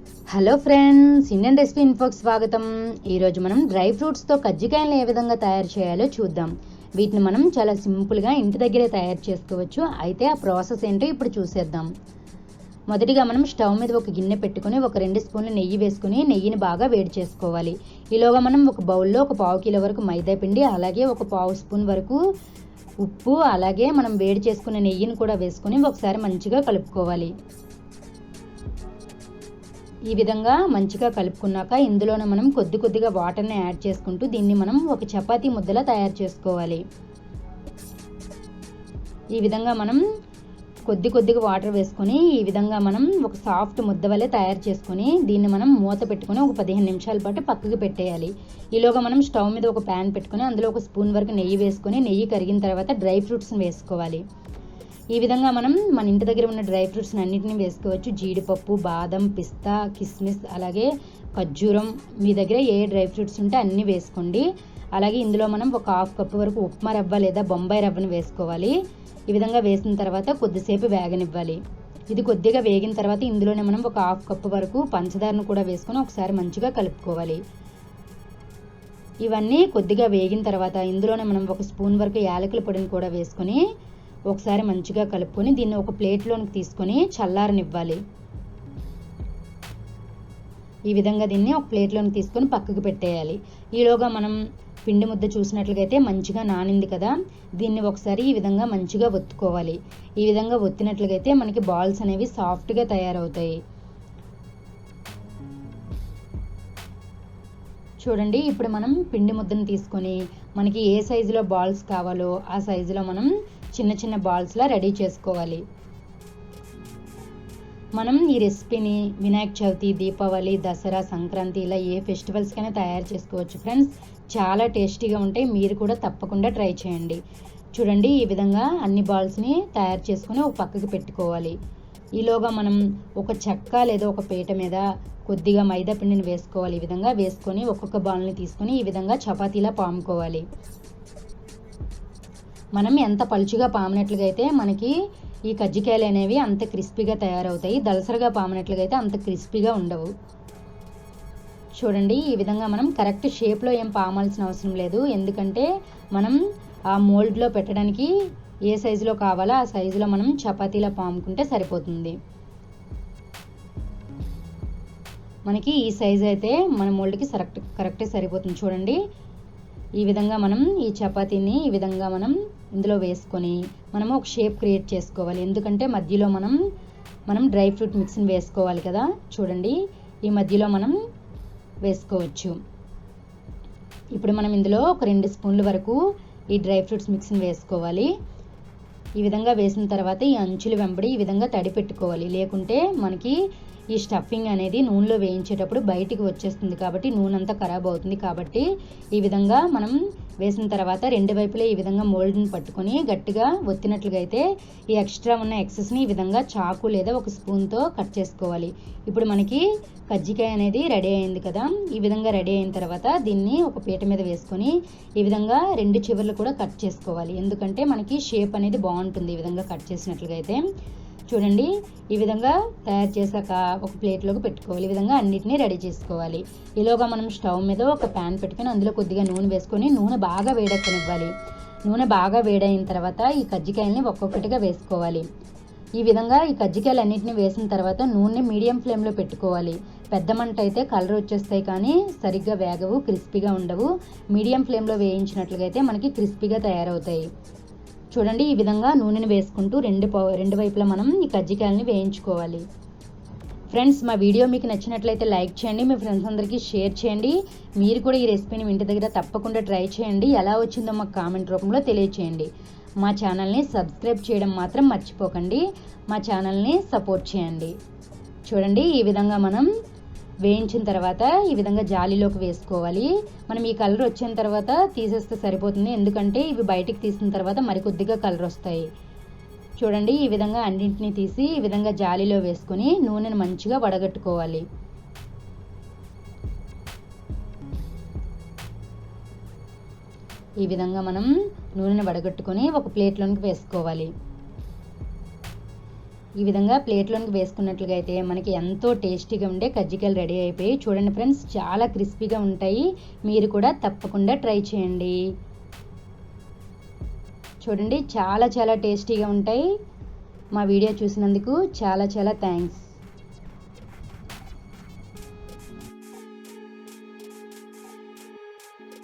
Hello friends, Indian recipe ఇన్ఫోకి స్వాగతం. ఈరోజు మనం డ్రై ఫ్రూట్స్తో కజ్జికాయలను ఏ విధంగా తయారు చేయాలో చూద్దాం. వీటిని మనం చాలా సింపుల్గా ఇంటి దగ్గరే తయారు చేసుకోవచ్చు. అయితే ఆ ప్రాసెస్ ఏంటో ఇప్పుడు చూసేద్దాం. మొదటిగా మనం స్టవ్ మీద ఒక గిన్నె పెట్టుకుని ఒక 2 స్పూన్లు నెయ్యి వేసుకుని నెయ్యిని బాగా వేడి చేసుకోవాలి. ఈలోగా మనం ఒక బౌల్లో ఒక 1/2 కిలో వరకు మైదా పిండి, అలాగే ఒక 1/2 స్పూన్ వరకు ఉప్పు, అలాగే మనం వేడి చేసుకున్న నెయ్యిని కూడా వేసుకుని ఒకసారి మంచిగా కలుపుకోవాలి. ఈ విధంగా మంచిగా కలుపుకున్నాక ఇందులోనే మనం కొద్దిగా వాటర్ని యాడ్ చేసుకుంటూ దీన్ని మనం ఒక చపాతీ ముద్దలా తయారు చేసుకోవాలి. ఈ విధంగా మనం కొద్దిగా వాటర్ వేసుకొని ఈ విధంగా మనం ఒక సాఫ్ట్ ముద్ద వలె తయారు చేసుకొని దీన్ని మనం మూత పెట్టుకొని ఒక 15 నిమిషాల పాటు పక్కకు పెట్టేయాలి. ఈలోగా మనం స్టవ్ మీద ఒక ప్యాన్ పెట్టుకొని అందులో ఒక స్పూన్ వరకు నెయ్యి వేసుకొని నెయ్యి కరిగిన తర్వాత డ్రై ఫ్రూట్స్ని వేసుకోవాలి. ఈ విధంగా మనం మన ఇంటి దగ్గర ఉన్న డ్రై ఫ్రూట్స్ని అన్నింటినీ వేసుకోవచ్చు. జీడిపప్పు, బాదం, పిస్తా, కిస్మిస్, అలాగే ఖర్జూరం, మీ దగ్గర ఏ డ్రై ఫ్రూట్స్ ఉంటే అన్నీ వేసుకోండి. అలాగే ఇందులో మనం ఒక 1/2 కప్పు వరకు ఉప్మా రవ్వ లేదా బొంబాయి రవ్వను వేసుకోవాలి. ఈ విధంగా వేసిన తర్వాత కొద్దిసేపు వేగనివ్వాలి. ఇది కొద్దిగా వేగిన తర్వాత ఇందులోనే మనం ఒక 1/2 కప్పు వరకు పంచదారను కూడా వేసుకొని ఒకసారి మంచిగా కలుపుకోవాలి. ఇవన్నీ కొద్దిగా వేగిన తర్వాత ఇందులోనే మనం ఒక స్పూన్ వరకు యాలకుల పొడిని కూడా వేసుకొని ఒకసారి మంచిగా కలుపుకొని దీన్ని ఒక ప్లేట్లోనికి తీసుకొని చల్లారనివ్వాలి. ఈ విధంగా దీన్ని ఒక ప్లేట్లోకి తీసుకొని పక్కకు పెట్టేయాలి. ఈలోగా మనం పిండి ముద్ద చూసినట్లయితే మంచిగా నానింది కదా, దీన్ని ఒకసారి ఈ విధంగా మంచిగా ఒత్తుకోవాలి. ఈ విధంగా ఒత్తినట్లయితే మనకి బాల్స్ అనేవి సాఫ్ట్గా తయారవుతాయి. చూడండి, ఇప్పుడు మనం పిండి ముద్దను తీసుకొని మనకి ఏ సైజులో బాల్స్ కావాలో ఆ సైజులో మనం చిన్న బాల్స్లా రెడీ చేసుకోవాలి. మనం ఈ రెసిపీని వినాయక చవితి, దీపావళి, దసరా, సంక్రాంతి ఇలా ఏ ఫెస్టివల్స్కైనా తయారు చేసుకోవచ్చు ఫ్రెండ్స్. చాలా టేస్టీగా ఉంటాయి. మీరు కూడా తప్పకుండా ట్రై చేయండి. చూడండి, ఈ విధంగా అన్ని బాల్స్ని తయారు చేసుకుని ఒక పక్కకి పెట్టుకోవాలి. ఈలోగా మనం ఒక చెక్క లేదా ఒక పీట మీద కొద్దిగా మైదా పిండిని వేసుకోవాలి. ఈ విధంగా వేసుకొని ఒక్కొక్క బాల్ని తీసుకొని ఈ విధంగా చపాతీలా పాముకోవాలి. మనం ఎంత పలుచుగా పామినట్లుగా అయితే మనకి ఈ కజ్జికాయలు అనేవి అంత క్రిస్పీగా తయారవుతాయి. దలసరగా పామినట్లుగా అయితే అంత క్రిస్పీగా ఉండవు. చూడండి, ఈ విధంగా మనం కరెక్ట్ షేప్లో ఏం పామాల్సిన అవసరం లేదు. ఎందుకంటే మనం ఆ మోల్డ్లో పెట్టడానికి ఏ సైజులో కావాలో ఆ సైజులో మనం చపాతీలా పాముకుంటే సరిపోతుంది. మనకి ఈ సైజు అయితే మన మోల్డ్కి కరెక్టే సరిపోతుంది. చూడండి, ఈ విధంగా మనం ఈ చపాతీని ఈ విధంగా మనం ఇందులో వేసుకొని మనము ఒక షేప్ క్రియేట్ చేసుకోవాలి. ఎందుకంటే మధ్యలో మనం డ్రై ఫ్రూట్ మిక్స్ని వేసుకోవాలి కదా. చూడండి, ఈ మధ్యలో మనం వేసుకోవచ్చు. ఇప్పుడు మనం ఇందులో ఒక 2 స్పూన్ల వరకు ఈ డ్రై ఫ్రూట్స్ మిక్స్ని వేసుకోవాలి. ఈ విధంగా వేసిన తర్వాత ఈ అంచులు వెంబడి ఈ విధంగా తడి పెట్టుకోవాలి. లేకుంటే మనకి ఈ స్టఫింగ్ అనేది నూనెలో వేయించేటప్పుడు బయటికి వచ్చేస్తుంది, కాబట్టి నూనె అంతా ఖరాబ్ అవుతుంది. కాబట్టి ఈ విధంగా మనం వేసిన తర్వాత 2 వైపులా ఈ విధంగా మోల్డ్ని పట్టుకొని గట్టిగా ఒత్తినట్లుగా అయితే ఈ ఎక్స్ట్రా ఉన్న ఎక్సెస్ని ఈ విధంగా చాకు లేదా ఒక స్పూన్తో కట్ చేసుకోవాలి. ఇప్పుడు మనకి కజ్జికాయ అనేది రెడీ అయింది కదా. ఈ విధంగా రెడీ అయిన తర్వాత దీన్ని ఒక పీట మీద వేసుకొని ఈ విధంగా 2 చివర్లు కూడా కట్ చేసుకోవాలి. ఎందుకంటే మనకి షేప్ అనేది బాగుంటుంది ఈ విధంగా కట్ చేసినట్లుగా అయితే. చూడండి, ఈ విధంగా తయారు చేశాక ఒక ప్లేట్లోకి పెట్టుకోవాలి. ఈ విధంగా అన్నిటినీ రెడీ చేసుకోవాలి. ఈలోగా మనం స్టవ్ మీద ఒక ప్యాన్ పెట్టుకొని అందులో కొద్దిగా నూనె వేసుకొని నూనె బాగా వేడెక్కనివ్వాలి. నూనె బాగా వేడైన తర్వాత ఈ కజ్జికాయల్ని ఒక్కొక్కటిగా వేసుకోవాలి. ఈ విధంగా ఈ కజ్జికాయలు అన్నింటినీ వేసిన తర్వాత నూనె మీడియం ఫ్లేమ్లో పెట్టుకోవాలి. పెద్ద మంట అయితే కలర్ వచ్చేస్తాయి కానీ సరిగ్గా వేగవు, క్రిస్పీగా ఉండవు. మీడియం ఫ్లేమ్లో వేయించినట్లుగా అయితే మనకి క్రిస్పీగా తయారవుతాయి. చూడండి, ఈ విధంగా నూనెని వేసుకుంటూ రెండు వైపులా మనం ఈ కజ్జికాయలని వేయించుకోవాలి. ఫ్రెండ్స్, మా వీడియో మీకు నచ్చినట్లయితే లైక్ చేయండి, మీ ఫ్రెండ్స్ అందరికీ షేర్ చేయండి. మీరు కూడా ఈ రెసిపీని ఇంటి దగ్గర తప్పకుండా ట్రై చేయండి. ఎలా వచ్చిందో మాకు కామెంట్ రూపంలో తెలియచేయండి. మా ఛానల్ని సబ్స్క్రైబ్ చేయడం మాత్రం మర్చిపోకండి. మా ఛానల్ని సపోర్ట్ చేయండి. చూడండి, ఈ విధంగా మనం వేయించిన తర్వాత ఈ విధంగా జాలీలోకి వేసుకోవాలి. మనం ఈ కలర్ వచ్చిన తర్వాత తీసేస్తే సరిపోతుంది. ఎందుకంటే ఇవి బయటికి తీసిన తర్వాత మరికొద్దిగా కలర్ వస్తాయి. చూడండి, ఈ విధంగా అన్నింటినీ తీసి ఈ విధంగా జాలీలో వేసుకొని నూనెను మంచిగా వడగట్టుకోవాలి. ఈ విధంగా మనం నూనెను వడగట్టుకొని ఒక ప్లేట్లోనికి వేసుకోవాలి. ఈ విధంగా ప్లేట్లోకి వేసుకున్నట్లుగా అయితే మనకి ఎంతో టేస్టీగా ఉండే కజ్జికాయలు రెడీ అయిపోయి. చూడండి ఫ్రెండ్స్, చాలా క్రిస్పీగా ఉంటాయి. మీరు కూడా తప్పకుండా ట్రై చేయండి. చూడండి, చాలా చాలా టేస్టీగా ఉంటాయి. మా వీడియో చూసినందుకు చాలా చాలా థ్యాంక్స్.